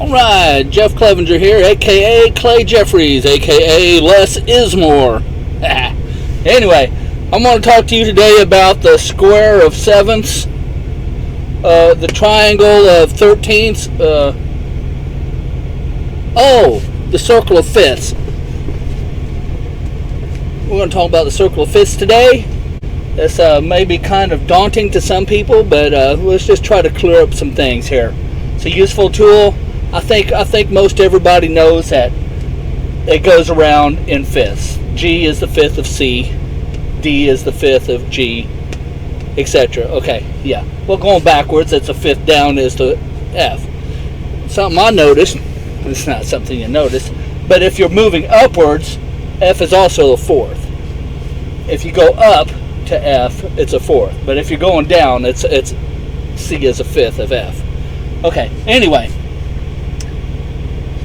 Alright, Jeff Clevenger here, aka Clay Jeffries, aka Les Ismore. Anyway, I'm going to talk to you today about the square of sevenths, the triangle of thirteenths, the circle of fifths. We're going to talk about the circle of fifths today. This may be kind of daunting to some people, but let's just try to clear up some things here. It's a useful tool. I think most everybody knows that it goes around in fifths. G is the fifth of C, D is the fifth of G, etc. Okay, yeah. Well, going backwards, it's a fifth down is to F. Something I noticed, it's not something you notice, but if you're moving upwards, F is also a fourth. If you go up to F, it's a fourth. But if you're going down, it's C is a fifth of F. Okay, anyway.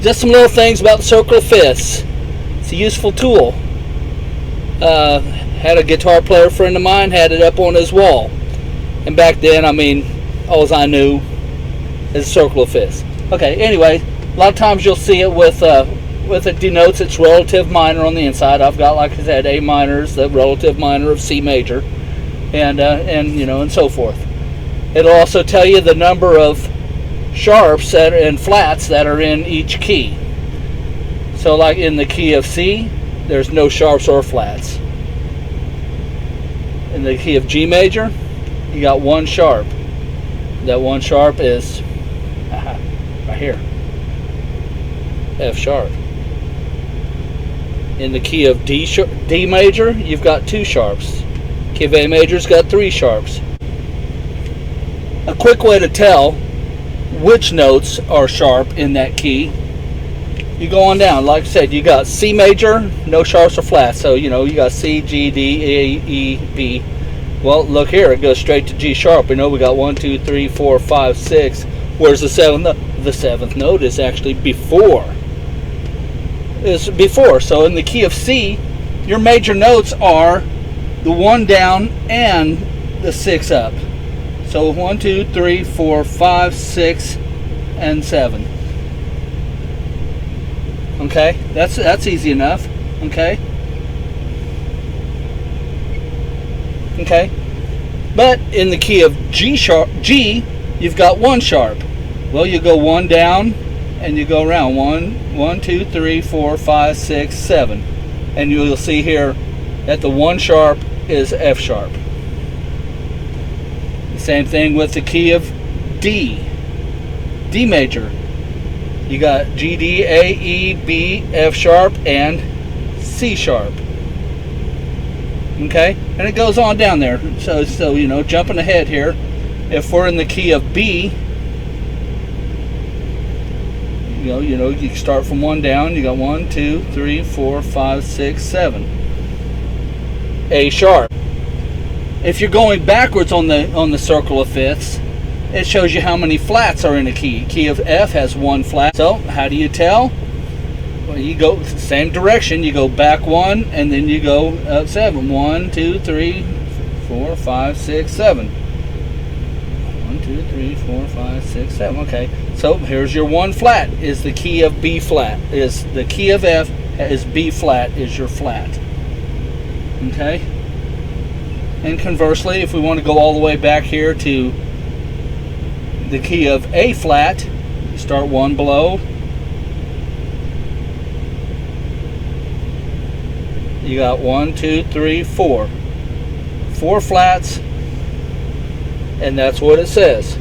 Just some little things about the circle of fifths. It's a useful tool. Had a guitar player friend of mine, had it up on his wall. And back then, all I knew is a circle of fifths. Okay, anyway, a lot of times you'll see it with it denotes its relative minor on the inside. I've got, like I said, A minor is the relative minor of C major, and so forth. It'll also tell you the number of sharps and flats that are in each key. So like in the key of C, there's no sharps or flats. In the key of G major, you got one sharp. That one sharp is right here, F sharp. In the key of D major, you've got two sharps. Key of A major's got three sharps. A quick way to tell which notes are sharp in that key, you go on down. Like I said, you got C major, no sharps or flats. So you got C, G, D, A, E, B. Well, look here, it goes straight to G sharp. We got 1, 2, 3, 4, 5, 6. Where's the seventh? The seventh note is actually before. So in the key of C, your major notes are the 1 down and the 6 up. So 1, 2, 3, 4, 5, 6, and 7. Okay, that's easy enough. Okay. But in the key of G, you've got one sharp. Well, you go 1 down and you go around 1, 2, 3, 4, 5, 6, 7, and you'll see here that the 1 sharp is F sharp. Same thing with the key of D major. You got G, D, A, E, B, F sharp, and C sharp. Okay, and it goes on down there. So jumping ahead here, if we're in the key of B, you start from 1 down. You got 1, 2, 3, 4, 5, 6, 7. A sharp. If you're going backwards on the circle of fifths, it shows you how many flats are in a key. Key of F has 1 flat. So how do you tell? Well, you go the same direction. You go back 1 and then you go up 7. 1, 2, 3, 4, 5, 6, 7. 1, 2, 3, 4, 5, 6, 7. Okay. So here's your 1 flat. Is the key of B flat? Is the key of F is B flat? Is your flat? Okay. And conversely, if we want to go all the way back here to the key of A flat, start 1 below. You got 1, 2, 3, 4. 4 flats, and that's what it says.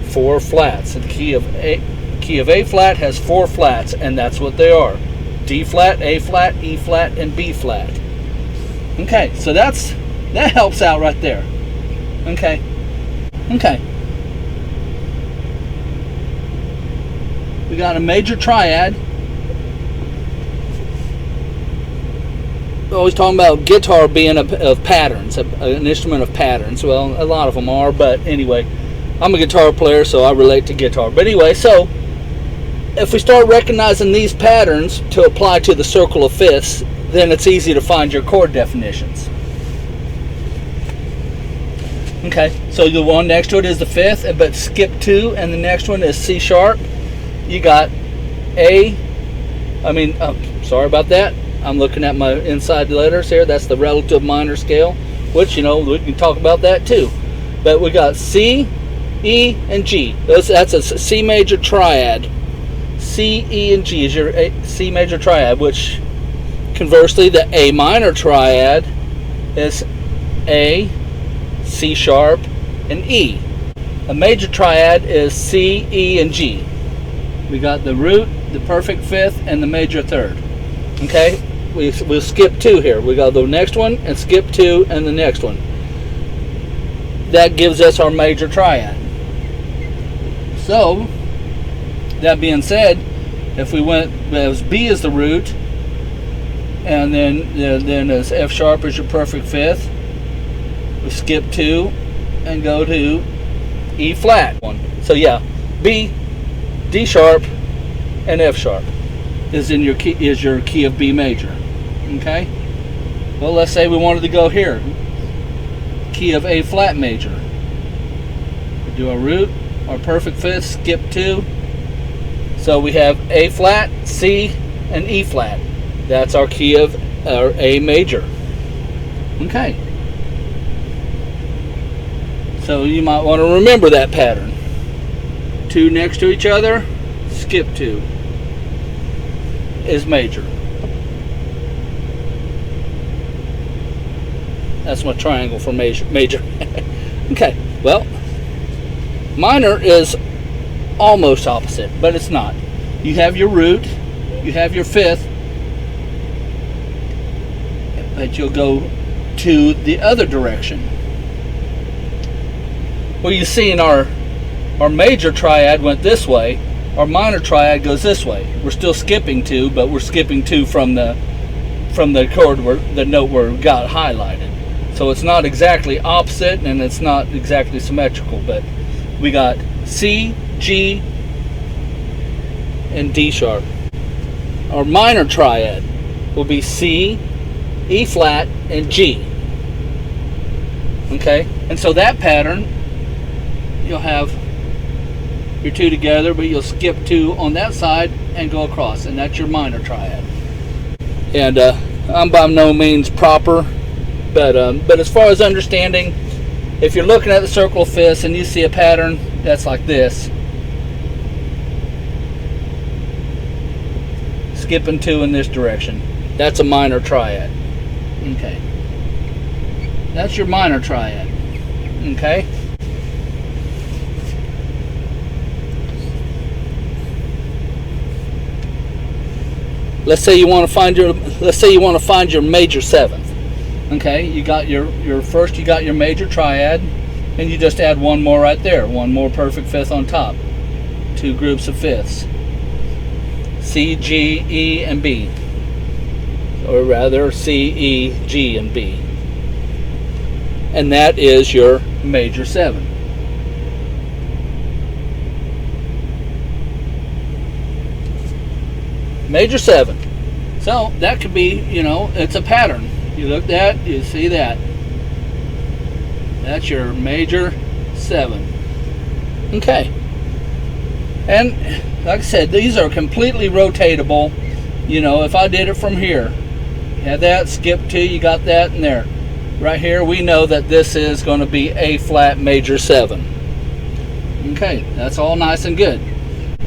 4 flats. And the key of A flat has 4 flats, and that's what they are. D flat, A flat, E flat, and B flat. Okay, so that helps out right there. Okay. We got a major triad. We're always talking about guitar being of patterns, an instrument of patterns. Well, a lot of them are, but anyway, I'm a guitar player, so I relate to guitar. But anyway, so if we start recognizing these patterns to apply to the circle of fifths, then it's easy to find your chord definitions. Okay, so the one next to it is the fifth, but skip 2, and the next one is C sharp. You got Sorry about that. I'm looking at my inside letters here. That's the relative minor scale, which, you know, we can talk about that too. But we got C, E, and G. That's a C major triad. C, E, and G is your C major triad, which conversely, the A minor triad is A, C sharp, and E. A major triad is C, E, and G. We got the root, the perfect fifth, and the major third. Okay? We'll skip 2 here. We got the next one, and skip 2, and the next one. That gives us our major triad. So, that being said, if we went as B is the root, and then as F sharp is your perfect fifth, we skip 2 and go to E flat one. So yeah, B, D sharp, and F sharp is your key of B major. Okay. Well, let's say we wanted to go here, key of A flat major. We do our root, our perfect fifth, skip 2. So we have A flat, C, and E flat. That's our key of our A major. Okay. So you might want to remember that pattern. 2 next to each other, skip 2 is major. That's my triangle for major. Okay, well, minor is almost opposite, but it's not. You have your root, you have your fifth, but you'll go to the other direction. Well, you see in our major triad went this way, our minor triad goes this way. We're still skipping 2, but we're skipping 2 from the chord where the note where it got highlighted. So it's not exactly opposite and it's not exactly symmetrical, but we got C, G, and D sharp. Our minor triad will be C, E flat, and G. Okay, and so that pattern, you'll have your 2 together, but you'll skip 2 on that side and go across, and that's your minor triad. And I'm by no means proper, but as far as understanding, if you're looking at the circle of fifths and you see a pattern that's like this, skipping 2 in this direction, that's a minor triad. Okay, that's your minor triad. Okay. Let's say you want to find your major seventh. Okay, you got your first, you got your major triad, and you just add one more right there, one more perfect fifth on top. 2 groups of fifths. C, G, E, and B. Or rather, C, E, G, and B. And that is your major 7. Major 7. So that could be, you know, it's a pattern. You look at that, you see that. That's your major 7. Okay. And like I said, these are completely rotatable. You know, if I did it from here, had that, skip 2, you got that in there. Right here, we know that this is going to be A flat major 7. Okay, that's all nice and good.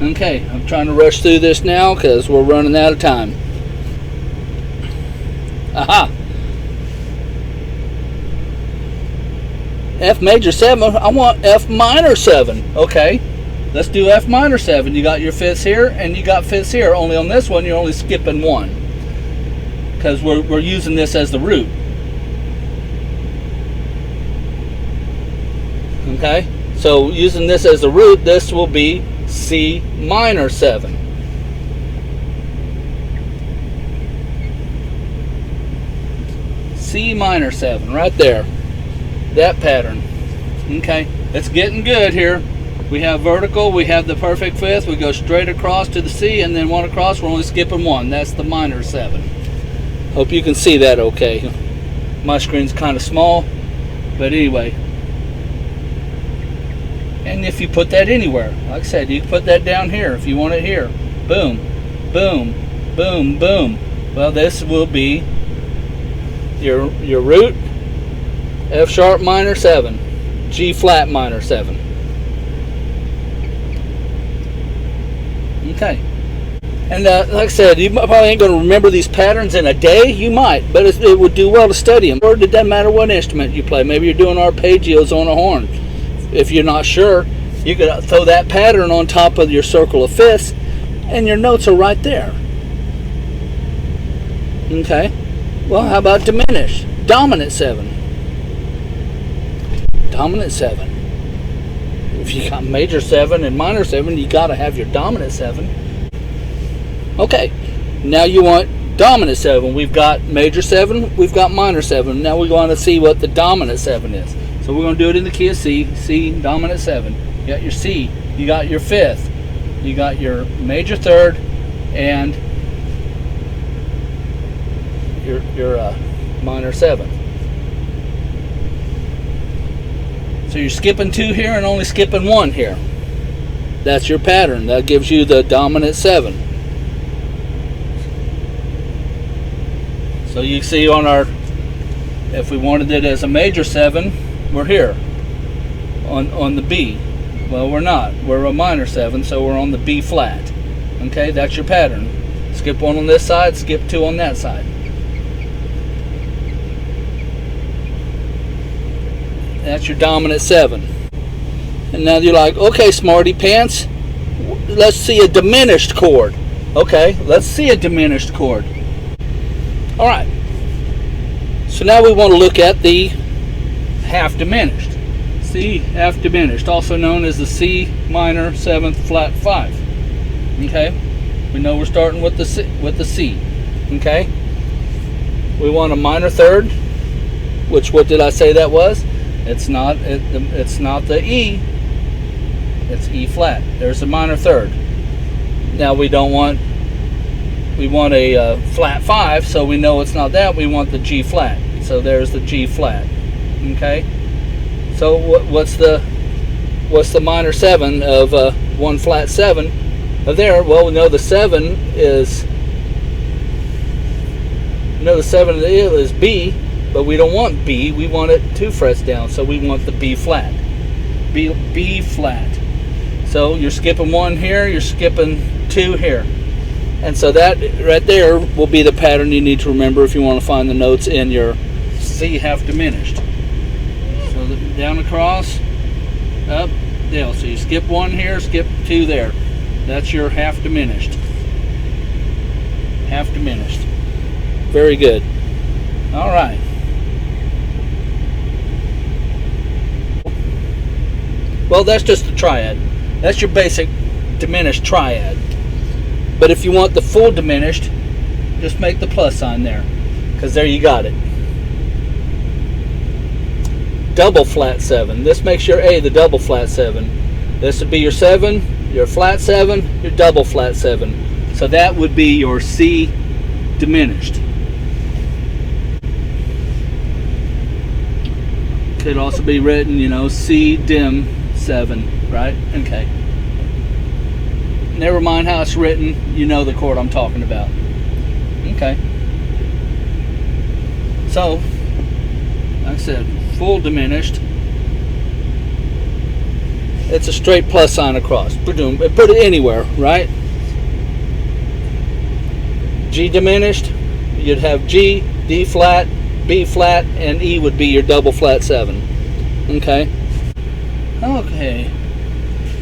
Okay, I'm trying to rush through this now because we're running out of time. Aha! F major 7, I want F minor 7. Okay, let's do F minor 7. You got your fifths here and you got fifths here. Only on this one, you're only skipping 1. Because we're using this as the root. Okay, so using this as the root, this will be C minor 7. C minor 7, right there. That pattern. Okay, it's getting good here. We have vertical, we have the perfect fifth, we go straight across to the C, and then one across, we're only skipping 1. That's the minor 7. Hope you can see that okay. My screen's kind of small, but anyway. And if you put that anywhere, like I said, you can put that down here if you want it here. Boom. boom, boom, boom. Well, this will be your root, F sharp minor 7, G flat minor 7. Okay. And like I said, you probably ain't going to remember these patterns in a day. You might, but it would do well to study them. Or it doesn't matter what instrument you play. Maybe you're doing arpeggios on a horn. If you're not sure, you could throw that pattern on top of your circle of fifths, and your notes are right there. Okay. Well, how about diminished? Dominant 7. Dominant 7. If you got major 7 and minor 7, you got to have your dominant 7. Okay, now you want dominant 7. We've got major 7, we've got minor 7. Now we want to see what the dominant 7 is. So we're going to do it in the key of C, C dominant 7. You got your C, you got your 5th, you got your major 3rd, and your minor 7. So you're skipping 2 here and only skipping 1 here. That's your pattern. That gives you the dominant 7. So you see on our, if we wanted it as a major 7, we're here on the B. Well, we're not. We're a minor 7, so we're on the B flat. Okay, that's your pattern. Skip 1 on this side, skip 2 on that side. That's your dominant 7. And now you're like, okay, smarty pants, let's see a diminished chord. Okay, let's see a diminished chord. All right. So now we want to look at the half diminished. C half diminished, also known as the C minor 7th flat 5. Okay, we know we're starting with the C. Okay, we want a minor 3rd, which, what did I say that was? It's not the E. It's E flat. There's a minor 3rd. Now we want a flat 5, so we know it's not that. We want the G flat. So there's the G flat. Okay. So what's the minor 7 of 1 flat 7 of there? Well, we know the 7 is B, but we don't want B. We want it 2 frets down, so we want the B flat. B flat. So you're skipping 1 here, you're skipping 2 here. And so that right there will be the pattern you need to remember if you want to find the notes in your C half diminished. So down across, up, down. So you skip 1 here, skip 2 there. That's your half diminished. Half diminished. Very good. All right. Well, that's just the triad. That's your basic diminished triad. But if you want the full diminished, just make the plus sign there, because there you got it. Double flat 7. This makes your A the double flat 7. This would be your 7, your flat 7, your double flat 7. So that would be your C diminished. Could also be written, C dim 7, right? Okay. Never mind how it's written, you know the chord I'm talking about. Okay. So, like I said, full diminished. It's a straight plus sign across. Put it anywhere, right? G diminished, you'd have G, D flat, B flat, and E would be your double flat 7. Okay. Okay.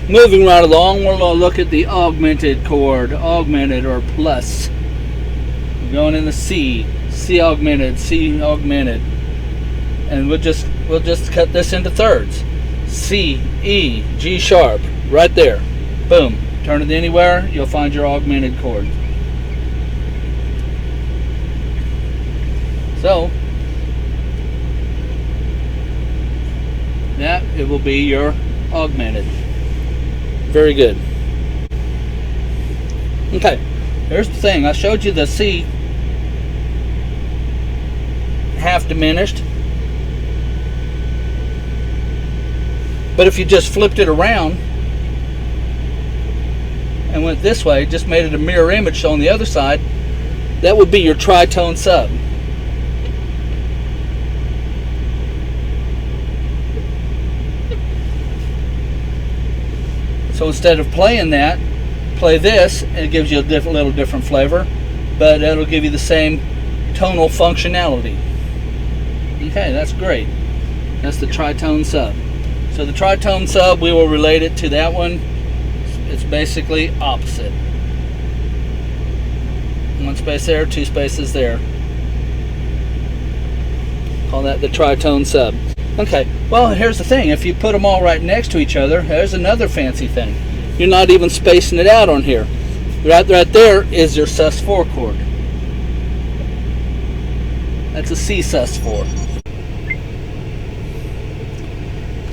Moving right along, we're going to look at the augmented chord, augmented or plus. We're going in the C, C augmented, and we'll just cut this into thirds. C, E, G sharp, right there. Boom. Turn it anywhere, you'll find your augmented chord. So that it will be your augmented. Very good. Okay, here's the thing. I showed you the C half diminished, but if you just flipped it around and went this way, just made it a mirror image on the other side, that would be your tritone sub. So instead of playing that, play this, and it gives you a little different flavor, but it'll give you the same tonal functionality. Okay, that's great. That's the tritone sub. So the tritone sub, we will relate it to that one. It's basically opposite. 1 space there, 2 spaces there. Call that the tritone sub. Okay, well, here's the thing. If you put them all right next to each other, there's another fancy thing. You're not even spacing it out on here. Right there is your sus4 chord. That's a C sus4.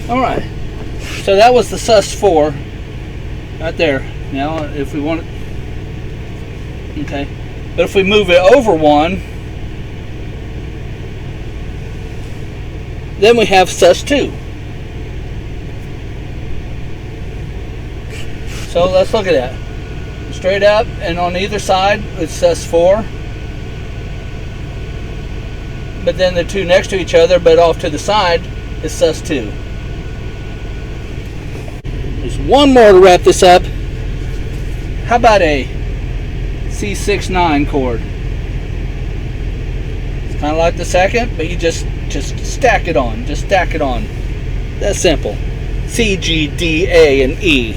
Alright, so that was the sus4 right there. Now, if we want it, okay, but if we move it over one, then we have sus2. So let's look at that. Straight up, and on either side it's sus4. But then the two next to each other, but off to the side, is sus2. There's one more to wrap this up. How about a C6-9 chord? It's kind of like the second, but you just stack it on. Just stack it on. That's simple. C, G, D, A, and E.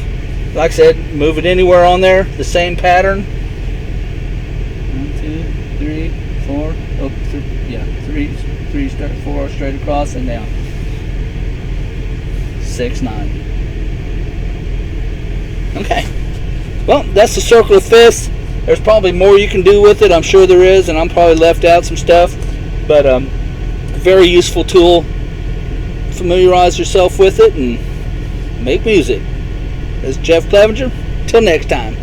Like I said, move it anywhere on there. The same pattern. 1, 2, 3, 4. Oh, yeah, 3, 4 straight across and down. 6, 9. Okay. Well, that's the circle of fifths. There's probably more you can do with it. I'm sure there is, and I'm probably left out some stuff. But very useful tool. Familiarize yourself with it and make music. This is Jeff Clevenger. Till next time.